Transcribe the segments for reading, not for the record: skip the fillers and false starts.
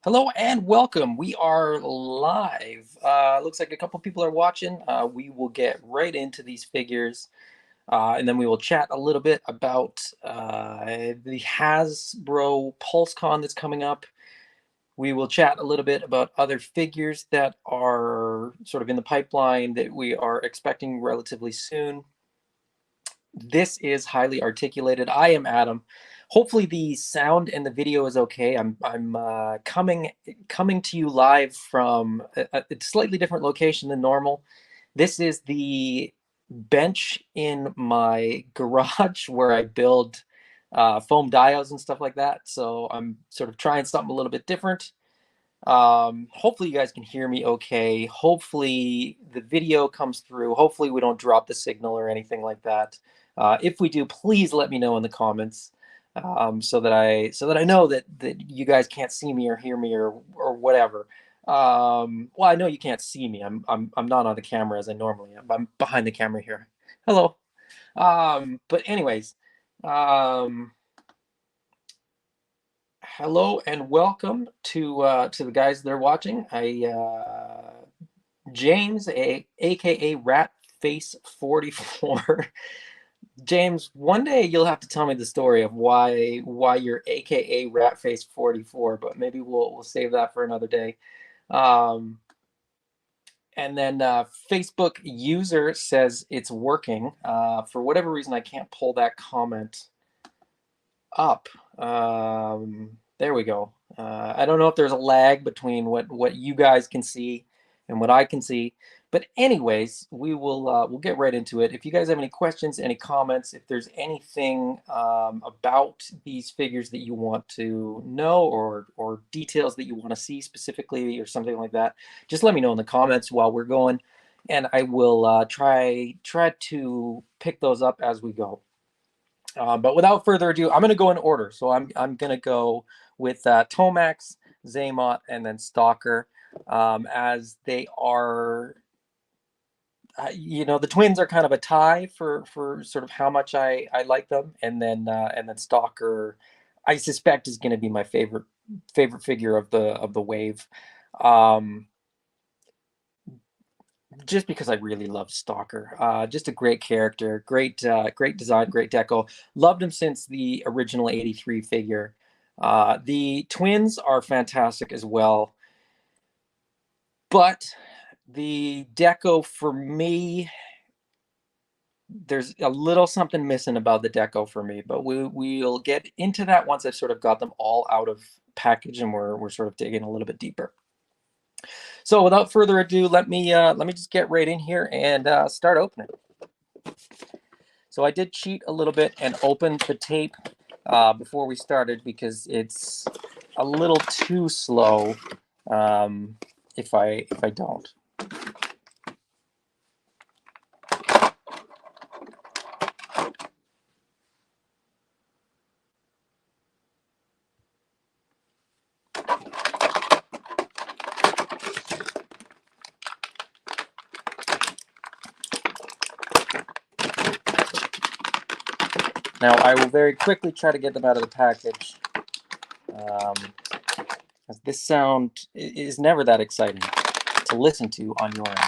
Hello and welcome. We are live. Looks like a couple people are watching. We will get right into these figures, and then we will chat a little bit about the Hasbro PulseCon that's coming up. We will chat a little bit about other figures that are sort of in the pipeline that we are expecting relatively soon. This is Highly Articulated. I am Adam. Hopefully the sound and the video is okay. I'm coming to you live from a slightly different location than normal. This is the bench in my garage where I build foam diodes and stuff like that. So I'm sort of trying something a little bit different. Hopefully you guys can hear me okay. Hopefully the video comes through. Hopefully we don't drop the signal or anything like that. If we do, please let me know in the comments, so that I know that you guys can't see me or hear me or whatever. Well, I know you can't see me. I'm not on the camera as I normally am. I'm behind the camera here. Hello. But anyways, hello and welcome to the guys that are watching. James, aka Ratface44. James, one day you'll have to tell me the story of why you're AKA Ratface44, but maybe we'll save that for another day. And then Facebook user says it's working. For whatever reason, I can't pull that comment up. There we go. I don't know if there's a lag between what you guys can see and what I can see. But anyways, we'll get right into it. If you guys have any questions, any comments, if there's anything about these figures that you want to know or details that you want to see specifically or something like that, just let me know in the comments while we're going, and I will try to pick those up as we go. But without further ado, I'm going to go in order. So I'm going to go with Tomax, Xamot, and then Stalker, as they are. The twins are kind of a tie for sort of how much I like them, and then Stalker, I suspect, is going to be my favorite figure of the wave, just because I really love Stalker. Just a great character, great design, great deco. Loved him since the original '83 figure. The twins are fantastic as well, but the deco for me, there's a little something missing about the deco for me, but we'll get into that once I've sort of got them all out of package and we're sort of digging a little bit deeper. So without further ado, let me just get right in here and start opening. So I did cheat a little bit and opened the tape before we started because it's a little too slow if I don't. Now, I will very quickly try to get them out of the package. As this sound is never that exciting to listen to on your end.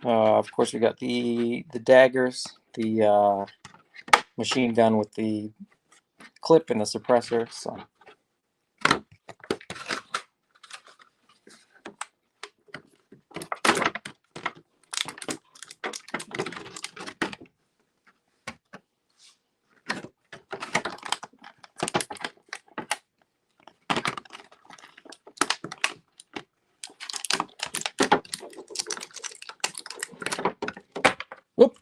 Of course, we got the daggers, the machine gun with the clip and the suppressor. So. Whoop.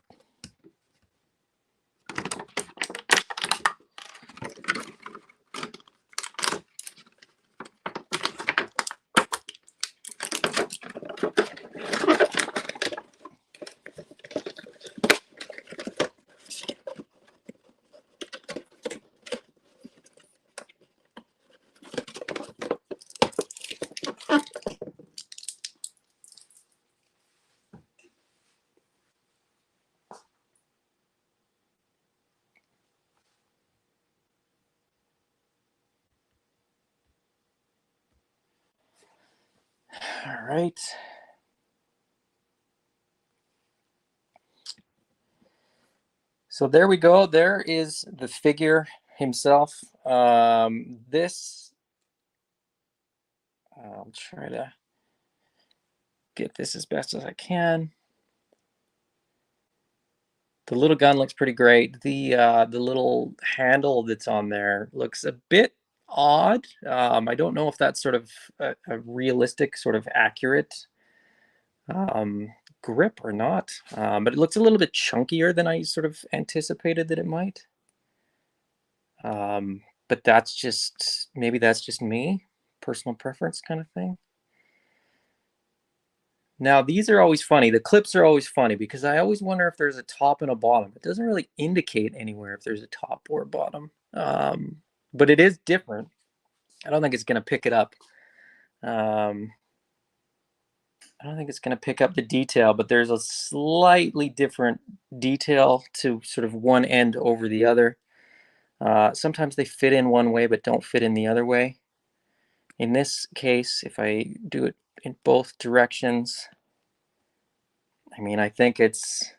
All right. So there we go. There is the figure himself. This, I'll try to get this as best as I can. The little gun looks pretty great. The little handle that's on there looks a bit odd. I don't know if that's sort of a realistic, sort of accurate grip or not, but it looks a little bit chunkier than I sort of anticipated that it might. But that's just, maybe that's just me, personal preference kind of thing. Now, these are always funny. The clips are always funny because I always wonder if there's a top and a bottom. It doesn't really indicate anywhere if there's a top or a bottom, but it is different. I don't think it's going to pick it up. I don't think it's going to pick up the detail, but there's a slightly different detail to sort of one end over the other. Sometimes they fit in one way but don't fit in the other way. In this case, if I do it in both directions, I mean, I think it's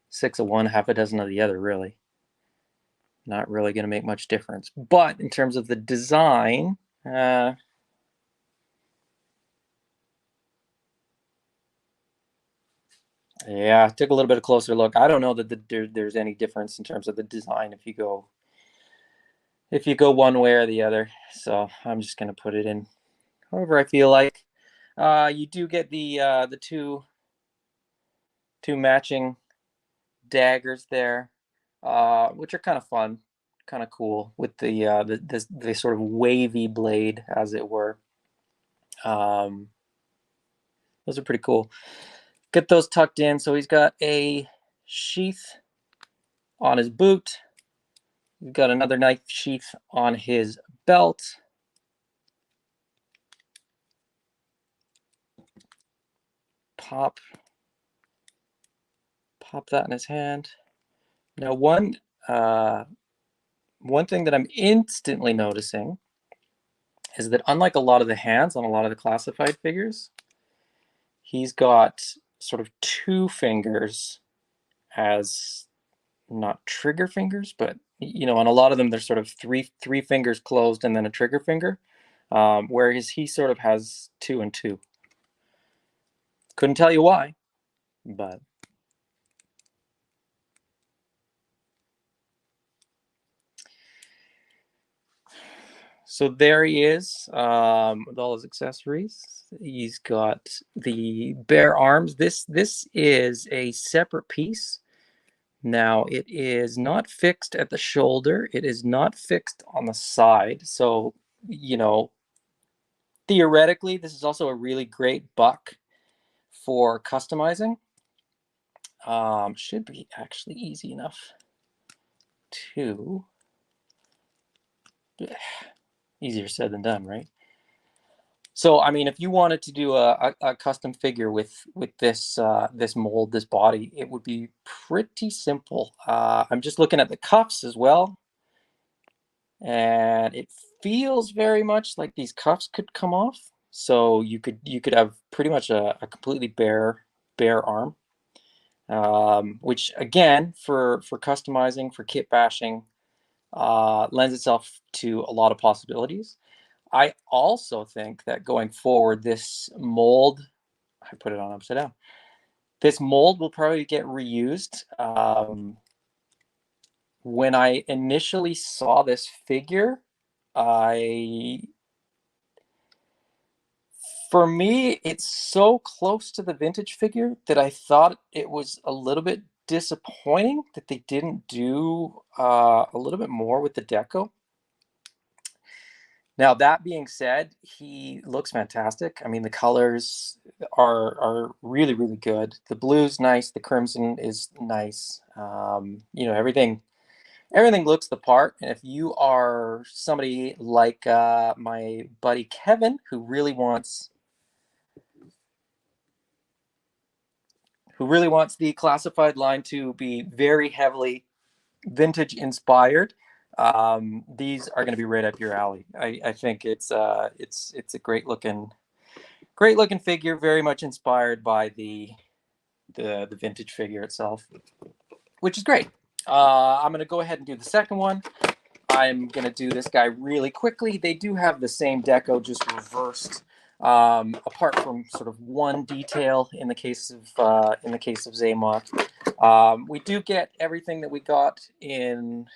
6 of one, half a dozen of the other, really. Not really going to make much difference. But in terms of the design, yeah, took a little bit of closer look. I don't know that there's any difference in terms of the design if you go one way or the other. So I'm just going to put it in however I feel like. You do get the two matching daggers there, which are kind of fun, kind of cool with the sort of wavy blade, as it were. Those are pretty cool. Get those tucked in. So he's got a sheath on his boot. He's got another knife sheath on his belt. Pop that in his hand. Now, one thing that I'm instantly noticing is that unlike a lot of the hands on a lot of the classified figures, he's got sort of two fingers as not trigger fingers, but on a lot of them, there's sort of three fingers closed and then a trigger finger, whereas he sort of has 2 and 2. Couldn't tell you why, but so there he is, with all his accessories. He's got the bare arms. This is a separate piece. Now, it is not fixed at the shoulder. It is not fixed on the side. So, theoretically, this is also a really great buck for customizing. Should be actually easy enough to... Easier said than done, right? So, I mean, if you wanted to do a custom figure with this this mold, this body, it would be pretty simple. I'm just looking at the cuffs as well, and it feels very much like these cuffs could come off. So you could have pretty much a completely bare arm, which again for customizing, for kit bashing, lends itself to a lot of possibilities. I also think that going forward, this mold, I put it on upside down. This mold will probably get reused. When I initially saw this figure, for me, it's so close to the vintage figure that I thought it was a little bit disappointing that they didn't do a little bit more with the deco. Now, that being said, he looks fantastic. I mean, the colors are really, really good. The blue's nice. The crimson is nice. Everything looks the part. And if you are somebody like my buddy Kevin, who really wants the classified line to be very heavily vintage inspired, these are going to be right up your alley. I think it's a great looking Great looking figure, very much inspired by the vintage figure itself, which is great. I'm going to go ahead and do the second one. I'm going to do this guy really quickly. They do have the same deco, just reversed, apart from sort of one detail in the case of Xamot. We do get everything that we got in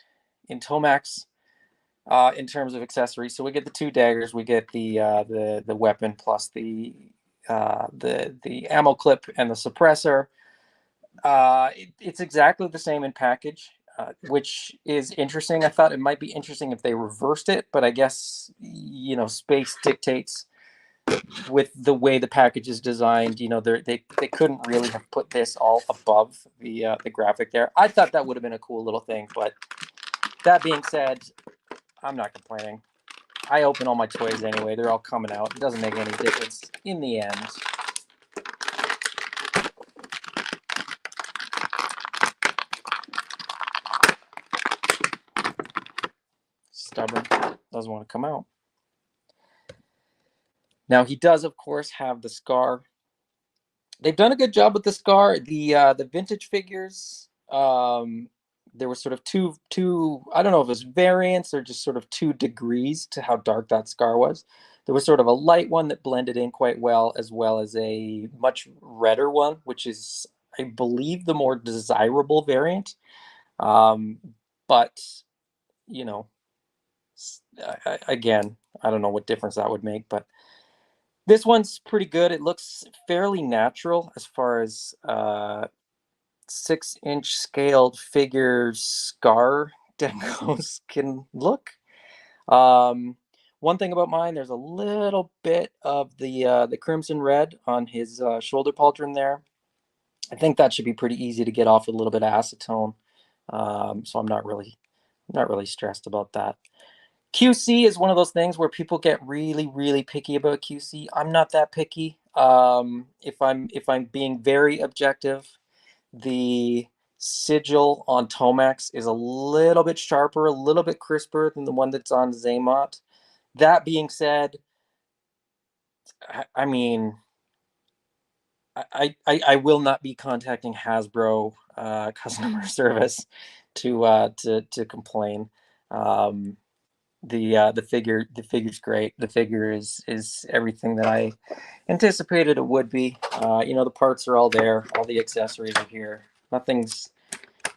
Tomax in terms of accessories. So we get the 2 daggers, we get the weapon plus the ammo clip and the suppressor. It's exactly the same in package, which is interesting. I thought it might be interesting if they reversed it, but I guess, you know, space dictates with the way the package is designed. You know, they couldn't really have put this all above the graphic there. I thought that would have been a cool little thing, but that being said, I'm not complaining. I open all my toys anyway. They're all coming out. It doesn't make any difference in the end. Stubborn. Doesn't want to come out. Now, he does, of course, have the scar. They've done a good job with the scar. The vintage figures, there were sort of two, I don't know if it was variants or just sort of 2 degrees to how dark that scar was. There was sort of a light one that blended in quite well as a much redder one, which is, I believe, the more desirable variant. But, you know, again, I don't know what difference that would make, but this one's pretty good. It looks fairly natural as far as 6-inch scaled figure scar decos can look. One thing about mine, there's a little bit of the crimson red on his shoulder pauldron there. I think that should be pretty easy to get off with a little bit of acetone. So I'm not really stressed about that. QC is one of those things where people get really, really picky about QC. I'm not that picky. If I'm being very objective, the sigil on Tomax is a little bit sharper, a little bit crisper than the one that's on Xamot. That being said, I mean, I will not be contacting Hasbro customer service to complain. The figure's great. The figure is everything that I anticipated it would be. You know, the parts are all there, all the accessories are here. Nothing's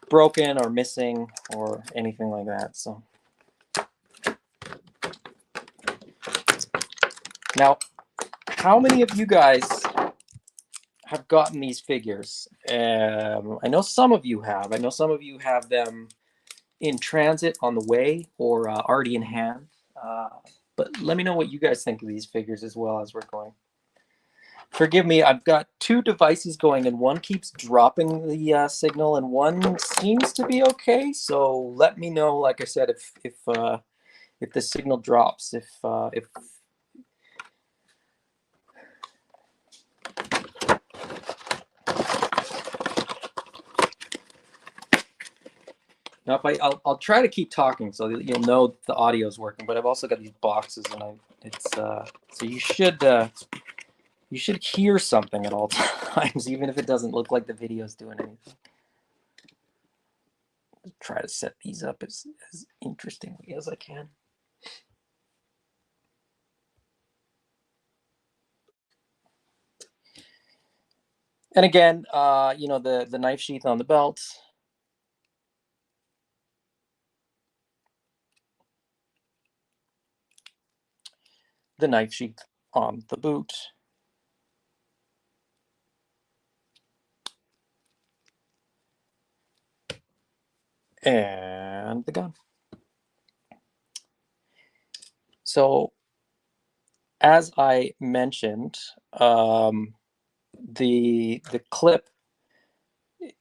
broken or missing or anything like that. So now, how many of you guys have gotten these figures? I know some of you have. I know some of you have them in transit on the way or already in hand. But let me know what you guys think of these figures as well as we're going. Forgive me, I've got 2 devices going and one keeps dropping the signal and one seems to be okay. So let me know, like I said, if the signal drops, if now, I'll try to keep talking so that you'll know the audio is working. But I've also got these boxes, and it's so you should hear something at all times, even if it doesn't look like the video's doing anything. I'll try to set these up as interestingly as I can. And again, you know, the knife sheath on the belt. The knife sheath on the boot. And the gun. So, as I mentioned, the clip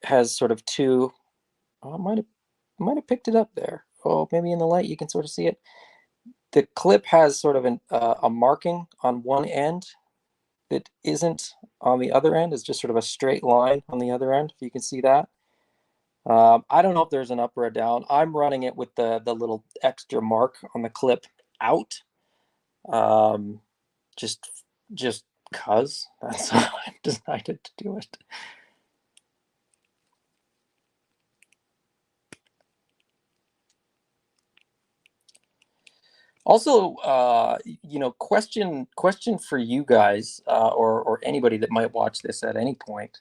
has sort of 2. Oh, I might have picked it up there. Oh, maybe in the light you can sort of see it. The clip has sort of a marking on one end that isn't on the other end. It's just sort of a straight line on the other end, if you can see that. I don't know if there's an up or a down. I'm running it with the little extra mark on the clip out. Just because that's how I decided to do it. Also, you know, question for you guys, or anybody that might watch this at any point.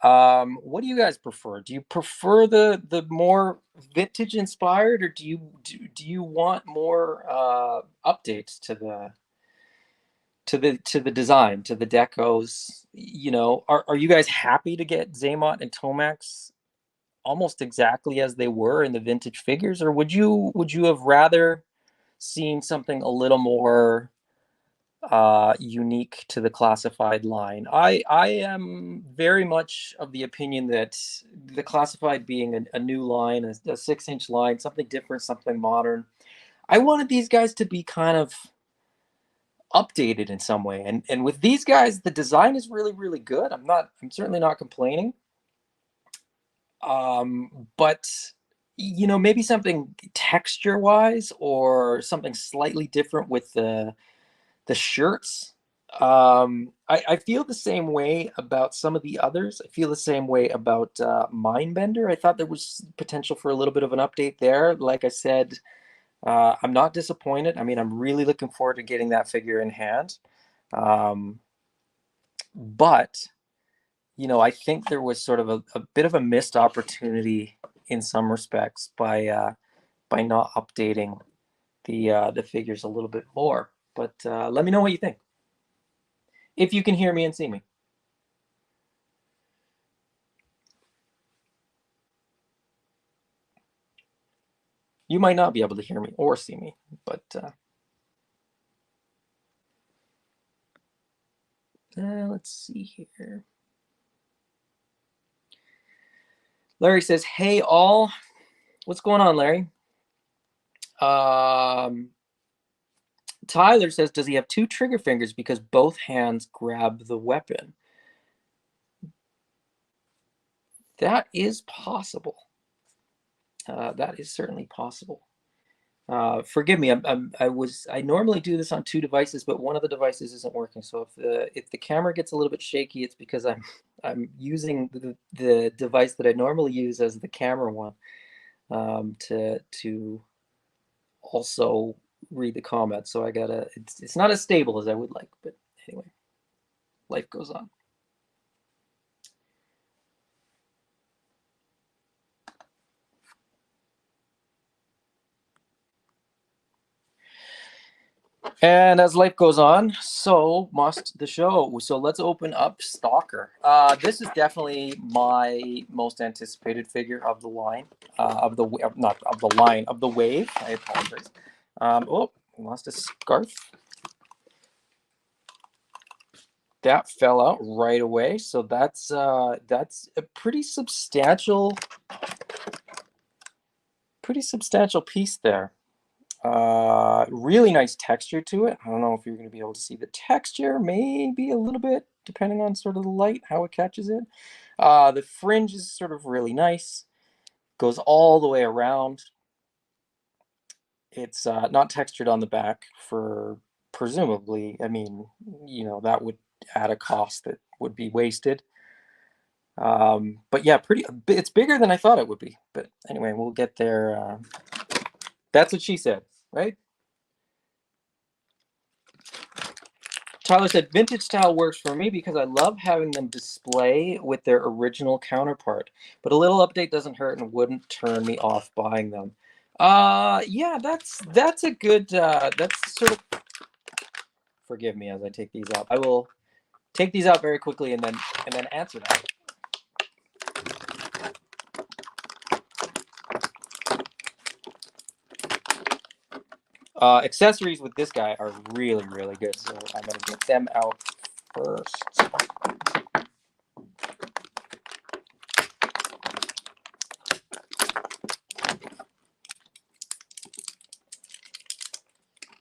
What do you guys prefer? Do you prefer the more vintage inspired, or do you want more updates to the design, to the decos? You know, are you guys happy to get Xamot and Tomax almost exactly as they were in the vintage figures, or would you have rather seen something a little more unique to the classified line? I am very much of the opinion that the classified being a new line, a 6-inch line, something different, something modern. I wanted these guys to be kind of updated in some way, and with these guys, the design is really good. I'm certainly not complaining. But you know, maybe something texture wise or something slightly different with the shirts. I feel the same way about some of the others. I feel the same way about Mindbender. I thought there was potential for a little bit of an update there. Like I said, I'm not disappointed. I mean, I'm really looking forward to getting that figure in hand. Um, but you know, I think there was sort of a bit of a missed opportunity in some respects by not updating the figures a little bit more. But let me know what you think, if you can hear me and see me. You might not be able to hear me or see me, but let's see here. Larry says, "Hey all, what's going on, Larry?" Tyler says, "Does he have two trigger fingers because both hands grab the weapon?" That is possible. That is certainly possible. Forgive me. I normally do this on two devices, but one of the devices isn't working. So if the camera gets a little bit shaky, it's because I'm using the device that I normally use as the camera one, to also read the comments. So it's not as stable as I would like, but anyway, life goes on. And as life goes on, so must the show. So let's open up Stalker. This is definitely my most anticipated figure of the line, not of the line, of the wave. I apologize. Oh, lost a scarf. That fell out right away. So that's a pretty substantial piece there. Really nice texture to it. I don't know if you're going to be able to see the texture, maybe a little bit, depending on sort of the light, how it catches it. The fringe is sort of really nice, goes all the way around. It's not textured on the back for, presumably, I mean, you know, that would add a cost that would be wasted. But yeah, it's bigger than I thought it would be. But anyway, we'll get there. That's what she said, right? Tyler said, "Vintage style works for me because I love having them display with their original counterpart, but a little update doesn't hurt and wouldn't turn me off buying them." Yeah, that's a good, that's sort of, forgive me as I take these out. I will take these out very quickly and then answer that. Accessories with this guy are really good, so I'm gonna get them out first.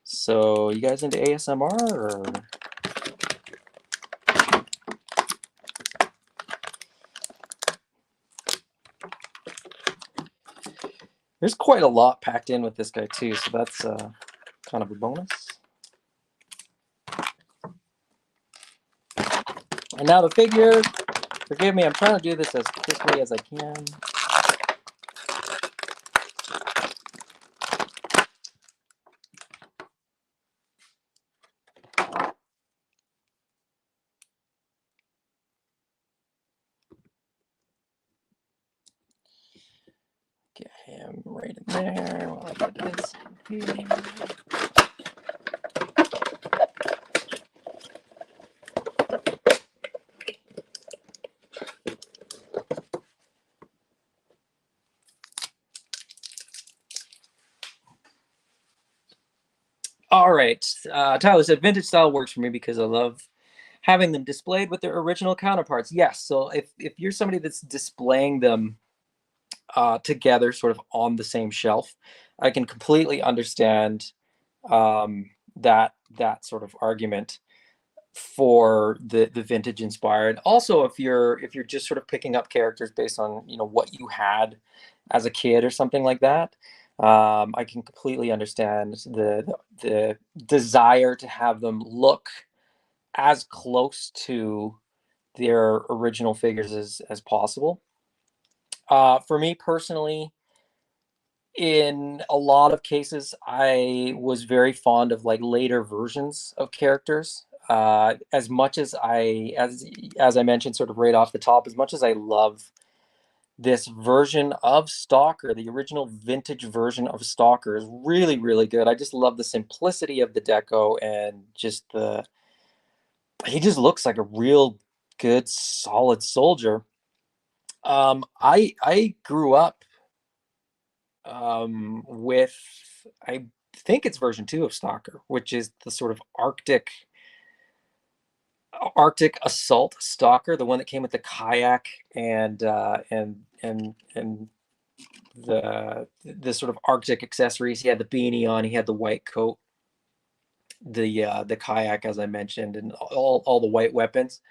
So you guys into ASMR or? There's quite a lot packed in with this guy too, so that's kind of a bonus. And now the figure, forgive me, I'm trying to do this as quickly as I can. Get him right in there while I get this in here. All right, Tyler said vintage style works for me because I love having them displayed with their original counterparts. Yes, so if you're somebody that's displaying them together, sort of on the same shelf, I can completely understand that sort of argument for the vintage inspired. Also, if you're just sort of picking up characters based on what you had as a kid or something like that, I can completely understand the desire to have them look as close to their original figures as possible. For me personally, in a lot of cases, I was very fond of like later versions of characters. As much as as I mentioned, sort of right off the top, as much as I love this version of Stalker, the original vintage version of Stalker is really, really good. I just love the simplicity of the deco and just he just looks like a real good, solid soldier. I grew up with, I think it's version 2 of Stalker, which is the sort of Arctic assault Stalker, the one that came with the kayak and the sort of Arctic accessories. He had the beanie on, he had the white coat, the kayak, as I mentioned, and all the white weapons.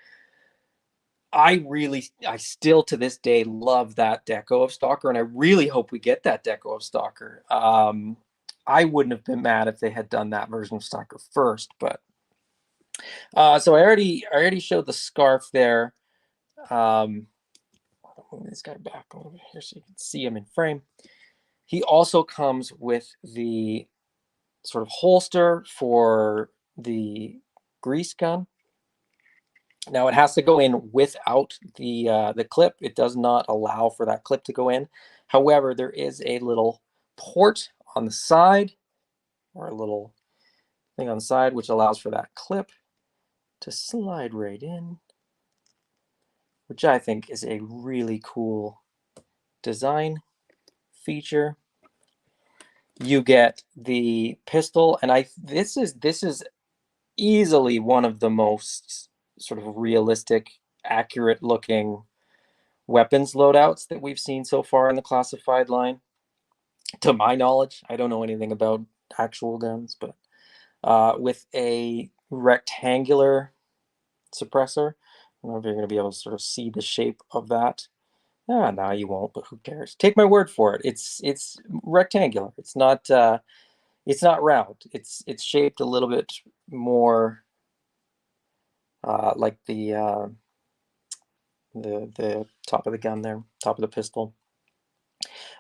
I still to this day love that deco of Stalker, and I really hope we get that deco of Stalker. I wouldn't have been mad if they had done that version of Stalker first, but so I already showed the scarf there. I'll move this guy back over here so you can see him in frame. He also comes with the sort of holster for the grease gun. Now it has to go in without the clip. It does not allow for that clip to go in. However, there is a little port on the side, or a little thing on the side, which allows for that clip to slide right in, which I think is a really cool design feature. You get the pistol, and this is easily one of the most sort of realistic, accurate looking weapons loadouts that we've seen so far in the classified line. To my knowledge, I don't know anything about actual guns, but with a rectangular suppressor. I don't know if you're going to be able to sort of see the shape of that. No, you won't, but who cares? Take my word for it. It's rectangular. It's not round. It's shaped a little bit more like the top of the gun there, top of the pistol.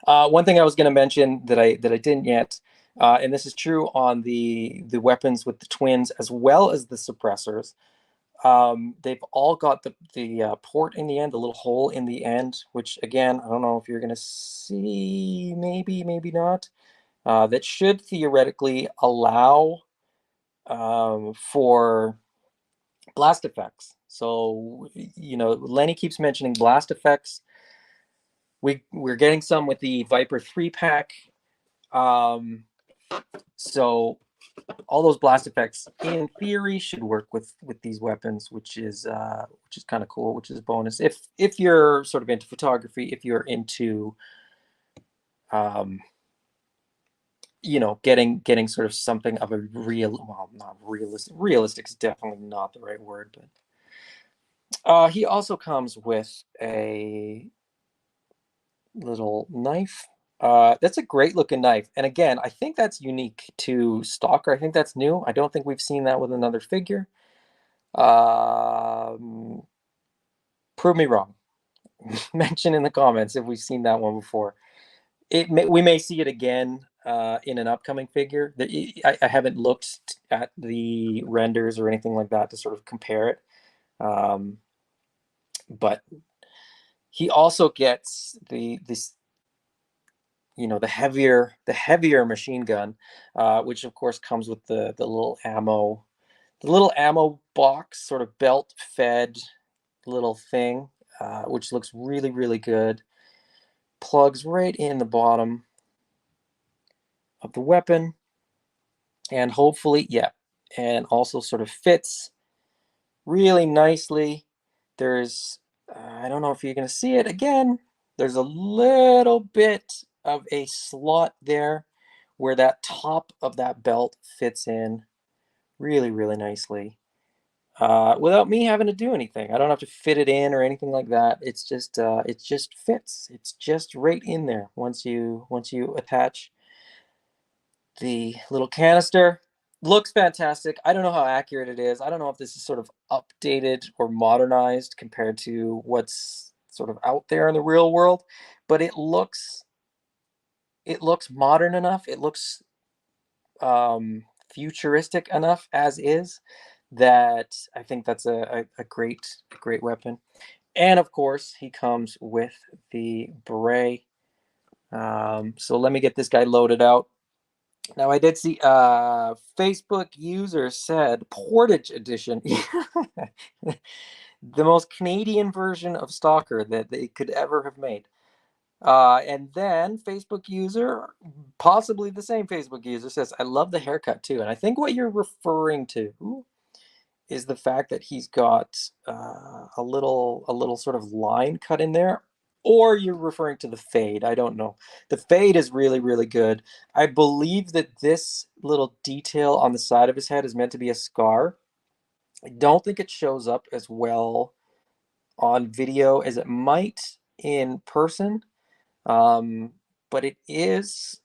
One thing I was going to mention that I didn't yet, and this is true on the weapons with the twins as well as the suppressors. They've all got the port in the end, the little hole in the end, which again, I don't know if you're going to see, maybe not. That should theoretically allow for blast effects. So, Lenny keeps mentioning blast effects. We're getting some with the Viper 3-pack. So all those blast effects in theory should work with these weapons, which is kind of cool, which is a bonus if you're sort of into photography, if you're into getting sort of something of a not realistic is definitely not the right word, but he also comes with a little knife. That's a great looking knife, and again, I think that's unique to Stalker. I think that's new. I don't think we've seen that with another figure. Prove me wrong. Mention in the comments if we've seen that one before. We may see it again in an upcoming figure. I haven't looked at the renders or anything like that to sort of compare it. But he also gets this, you know, the heavier machine gun, which of course comes with the little ammo box, sort of belt fed little thing, which looks really, really good. Plugs right in the bottom of the weapon, and hopefully, yeah, and also sort of fits really nicely. There's, I don't know if you're going to see it again. There's a little bit of a slot there where that top of that belt fits in really, really nicely. Without me having to do anything. I don't have to fit it in or anything like that. It's just it just fits. It's just right in there once you attach the little canister. Looks fantastic. I don't know how accurate it is. I don't know if this is sort of updated or modernized compared to what's sort of out there in the real world, but it looks modern enough. It looks futuristic enough as is, that I think that's a great weapon. And of course, he comes with the beret. So let me get this guy loaded out. Now I did see Facebook user said Portage Edition. The most Canadian version of Stalker that they could ever have made. And then Facebook user, possibly the same Facebook user, says, I love the haircut too. And I think what you're referring to is the fact that he's got a little sort of line cut in there, or you're referring to the fade. I don't know. The fade is really, really good. I believe that this little detail on the side of his head is meant to be a scar. I don't think it shows up as well on video as it might in person, but it is,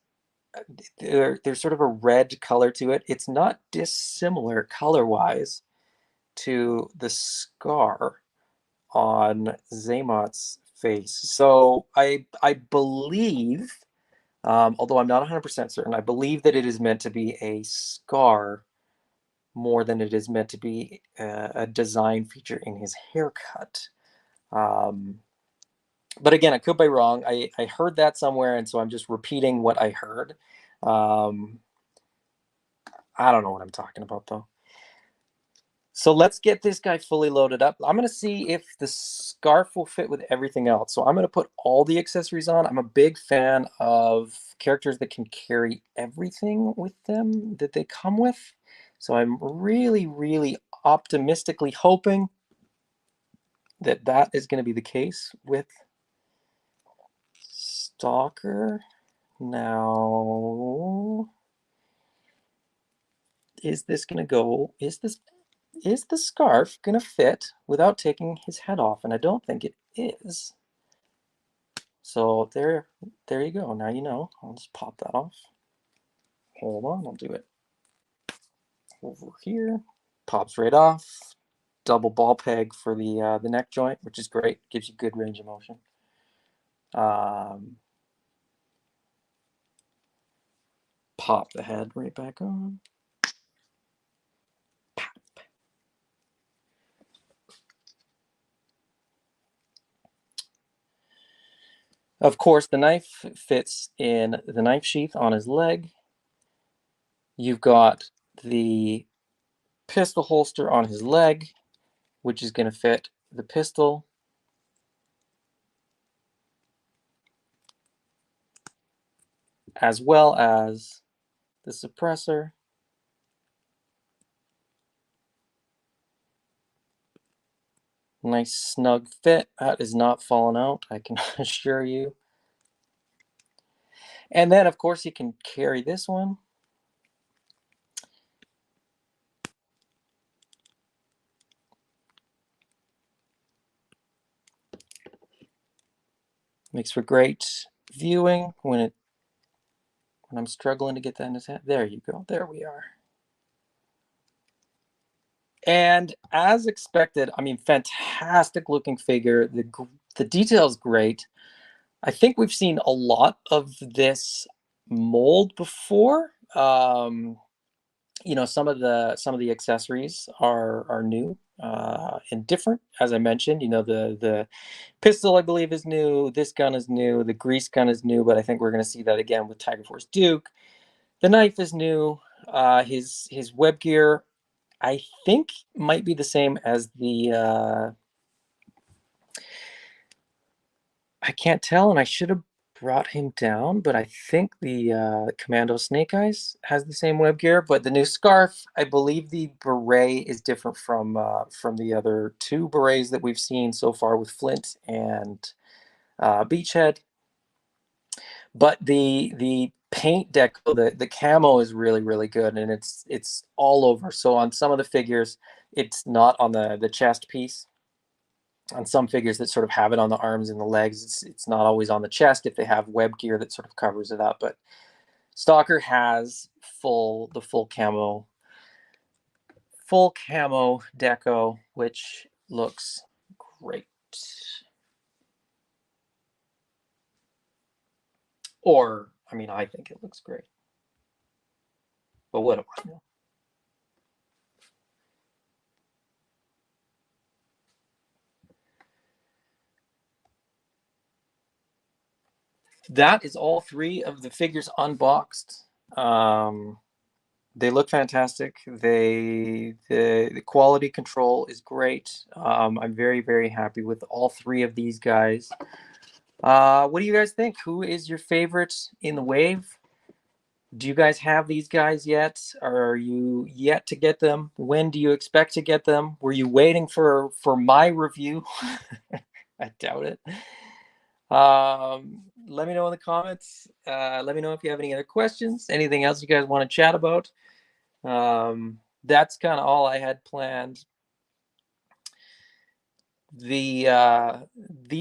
there's sort of a red color to it. It's not dissimilar color-wise to the scar on Xamot's face. So I believe, although I'm not 100% certain, I believe that it is meant to be a scar more than it is meant to be a design feature in his haircut. But again, I could be wrong. I heard that somewhere, and so I'm just repeating what I heard. I don't know what I'm talking about, though. So let's get this guy fully loaded up. I'm going to see if the scarf will fit with everything else. So I'm going to put all the accessories on. I'm a big fan of characters that can carry everything with them that they come with. So I'm really, really optimistically hoping that that is going to be the case with Stalker. Now, is this going to go? Is the scarf going to fit without taking his head off? And I don't think it is. So there you go. Now you know. I'll just pop that off. Hold on, I'll do it over here. Pops right off. Double ball peg for the neck joint, which is great. Gives you good range of motion. Pop the head right back on. Of course, the knife fits in the knife sheath on his leg. You've got the pistol holster on his leg, which is going to fit the pistol. As well as the suppressor. Nice snug fit. That is not falling out, I can assure you. And then, of course, you can carry this one. Makes for great viewing when I'm struggling to get that in his hand. There you go. There we are. And as expected, I mean, fantastic looking figure. The detail is great. I think we've seen a lot of this mold before. Some of the accessories are new and different. As I mentioned, the pistol I believe is new. This gun is new. The grease gun is new, but I think we're going to see that again with Tiger Force Duke. The knife is new. His web gear, I think, might be the same as the. I can't tell, and I should have brought him down, but I think the Commando Snake Eyes has the same web gear. But the new scarf, I believe the beret is different from the other two berets that we've seen so far with Flint and Beachhead. But the paint deco, the camo is really really good, and it's all over. So on some of the figures, it's not on the chest piece. On some figures that sort of have it on the arms and the legs, it's not always on the chest if they have web gear that sort of covers it up. But Stalker has the full camo deco, which looks great. Or, I mean, I think it looks great. But what do I know? That is all three of the figures unboxed. They look fantastic. The quality control is great. I'm very very happy with all three of these guys. What do you guys think? Who is your favorite in the wave? Do you guys have these guys yet? Are you yet to get them? When do you expect to get them? Were you waiting for my review? I doubt it. Let me know in the comments. Let me know if you have any other questions, anything else you guys want to chat about. That's kind of all I had planned. These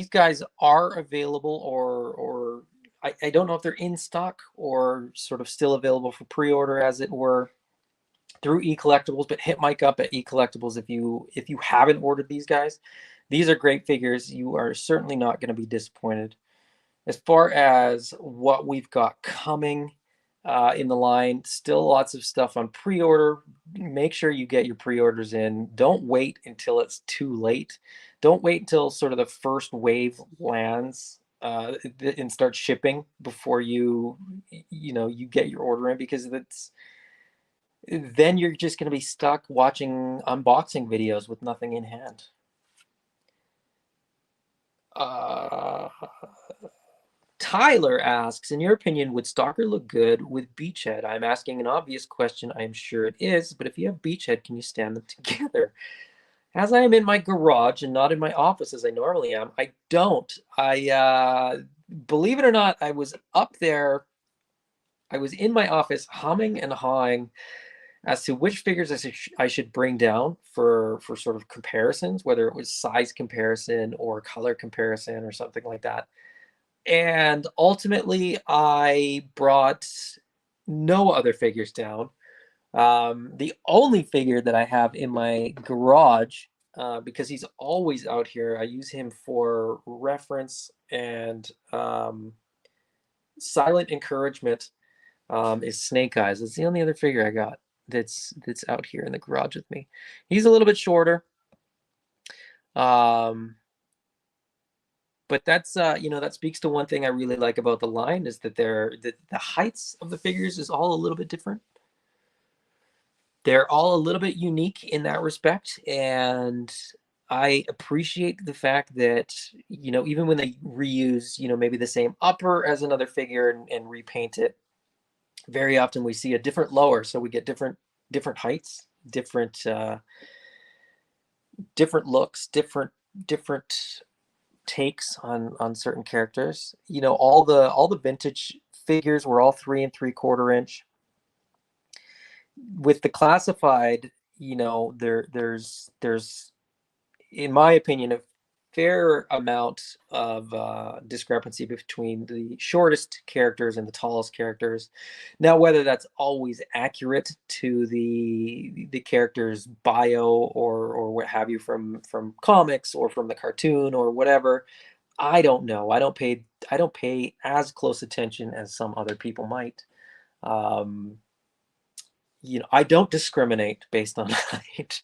guys are available, or I don't know if they're in stock or sort of still available for pre-order, as it were, through eCollectibles. But hit Mike up at eCollectibles if you haven't ordered these guys. These are great figures. You are certainly not going to be disappointed. As far as what we've got coming in the line, still lots of stuff on pre-order. Make sure you get your pre-orders in. Don't wait until it's too late. Don't wait until sort of the first wave lands and start shipping before you get your order in, because then you're just going to be stuck watching unboxing videos with nothing in hand. Tyler asks, in your opinion, would Stalker look good with Beachhead? I'm asking an obvious question. I'm sure it is, but if you have Beachhead, can you stand them together? As I am in my garage and not in my office as I normally am, I don't. Believe it or not, I was up there. I was in my office humming and hawing as to which figures I should bring down for sort of comparisons, whether it was size comparison or color comparison or something like that. And ultimately, I brought no other figures down. The only figure that I have in my garage, because he's always out here, I use him for reference and silent encouragement, is Snake Eyes. It's the only other figure I got that's out here in the garage with me. He's a little bit shorter. But that's that speaks to one thing I really like about the line, is that the heights of the figures is all a little bit different. They're all a little bit unique in that respect, and I appreciate the fact that even when they reuse maybe the same upper as another figure and repaint it, very often we see a different lower, so we get different heights, different looks, different takes on certain characters. All the vintage figures were all 3 3/4 inch. With the classified, there's in my opinion, fair amount of discrepancy between the shortest characters and the tallest characters. Now, whether that's always accurate to the character's bio or what have you from comics or from the cartoon or whatever, I don't know. I don't pay as close attention as some other people might. Um, I don't discriminate based on height.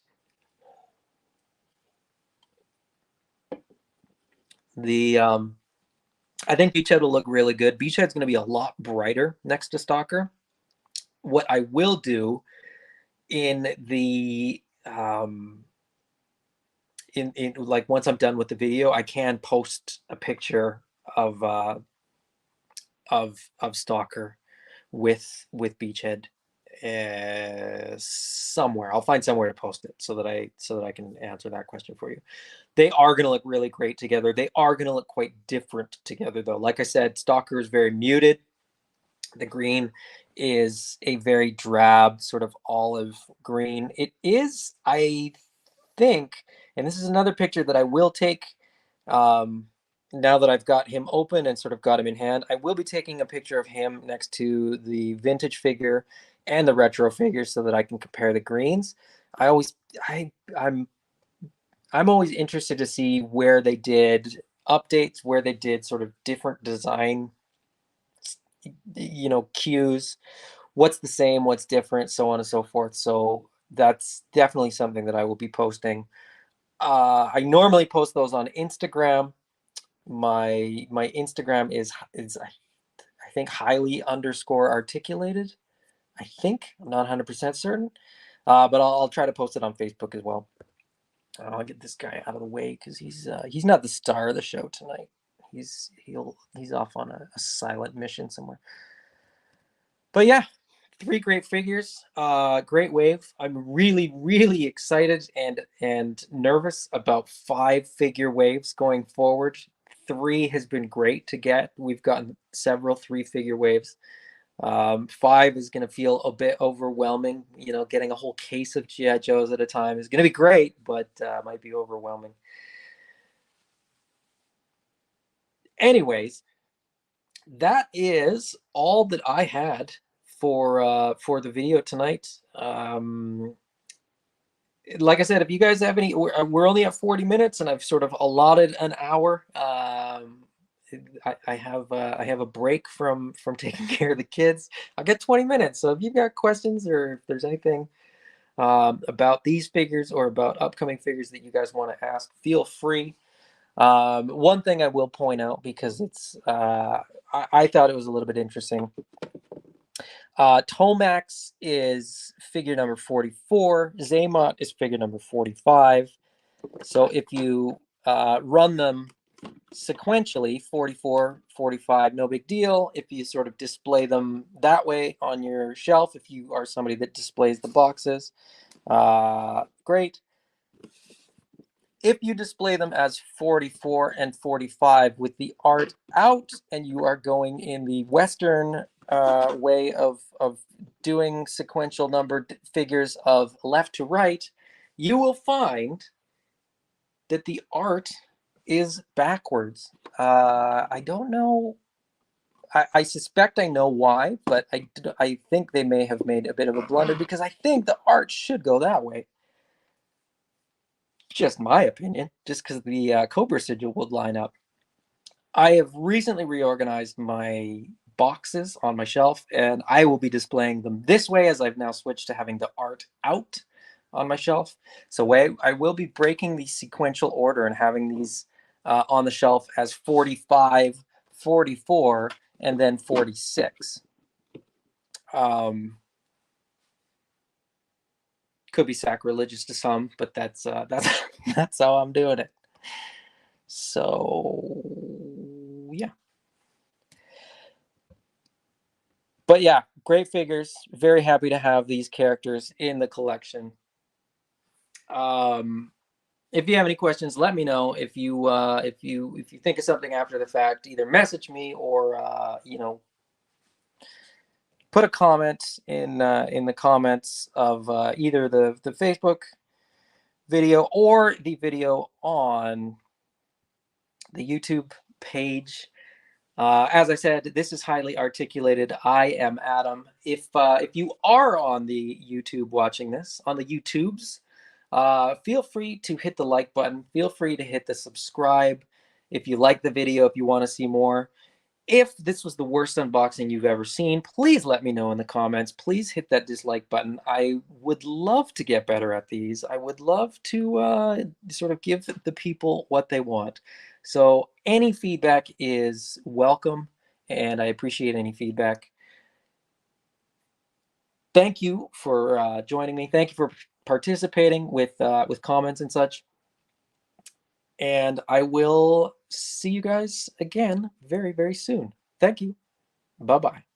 I think Beachhead will look really good. Beachhead's going to be a lot brighter next to Stalker. What I will do in the in like once I'm done with the video, I can post a picture of Stalker with Beachhead somewhere. I'll find somewhere to post it so that I can answer that question for you. They are going to look really great together. They are going to look quite different together, though. Like I said, Stalker is very muted. The green is a very drab sort of olive green. It is, I think, and this is another picture that I will take now that I've got him open and sort of got him in hand. I will be taking a picture of him next to the vintage figure and the retro figure so that I can compare the greens. I'm always interested to see where they did updates, where they did sort of different design, cues, what's the same, what's different, so on and so forth. So that's definitely something that I will be posting. I normally post those on Instagram. My Instagram is I think highly underscore articulated. I think I'm not 100% certain, but I'll try to post it on Facebook as well. I'll get this guy out of the way because he's not the star of the show tonight. He's off on a silent mission somewhere. But yeah, 3 great figures, great wave. I'm really, really excited and nervous about 5 figure waves going forward. 3 has been great to get. We've gotten several 3 figure waves. 5 is going to feel a bit overwhelming. Getting a whole case of G.I. Joes at a time is going to be great, but might be overwhelming. Anyways, that is all that I had for the video tonight. Like I said, if you guys have any, we're only at 40 minutes, and I've sort of allotted an hour. I have a break from taking care of the kids. I'll get 20 minutes. So if you've got questions or if there's anything about these figures or about upcoming figures that you guys want to ask, feel free. One thing I will point out, because it's I thought it was a little bit interesting. Tomax is figure number 44. Xamot is figure number 45. So if you run them sequentially, 44, 45, no big deal. If you sort of display them that way on your shelf, if you are somebody that displays the boxes, great. If you display them as 44 and 45 with the art out, and you are going in the Western way of doing sequential numbered figures of left to right, you will find that the art is backwards. I don't know. I suspect I know why, but I think they may have made a bit of a blunder, because I think the art should go that way. Just my opinion, just because the Cobra sigil would line up. I have recently reorganized my boxes on my shelf, and I will be displaying them this way, as I've now switched to having the art out on my shelf. So I will be breaking the sequential order and having these on the shelf as 45, 44, and then 46. Could be sacrilegious to some, but that's that's how I'm doing it. So yeah. But yeah, great figures. Very happy to have these characters in the collection. If you have any questions, let me know. If you think of something after the fact, either message me or put a comment in the comments of either the Facebook video or the video on the YouTube page. As I said, this is highly articulated. I am Adam. If you are on the YouTube watching this, on the YouTubes, feel free to hit the like button. Feel free to hit the subscribe if you like the video, if you want to see more. If this was the worst unboxing you've ever seen, please let me know in the comments. Please hit that dislike button. I would love to get better at these. I would love to sort of give the people what they want. So any feedback is welcome, and I appreciate any feedback. Thank you for joining me. Thank you for participating with comments and such. And I will see you guys again very, very soon. Thank you. Bye-bye.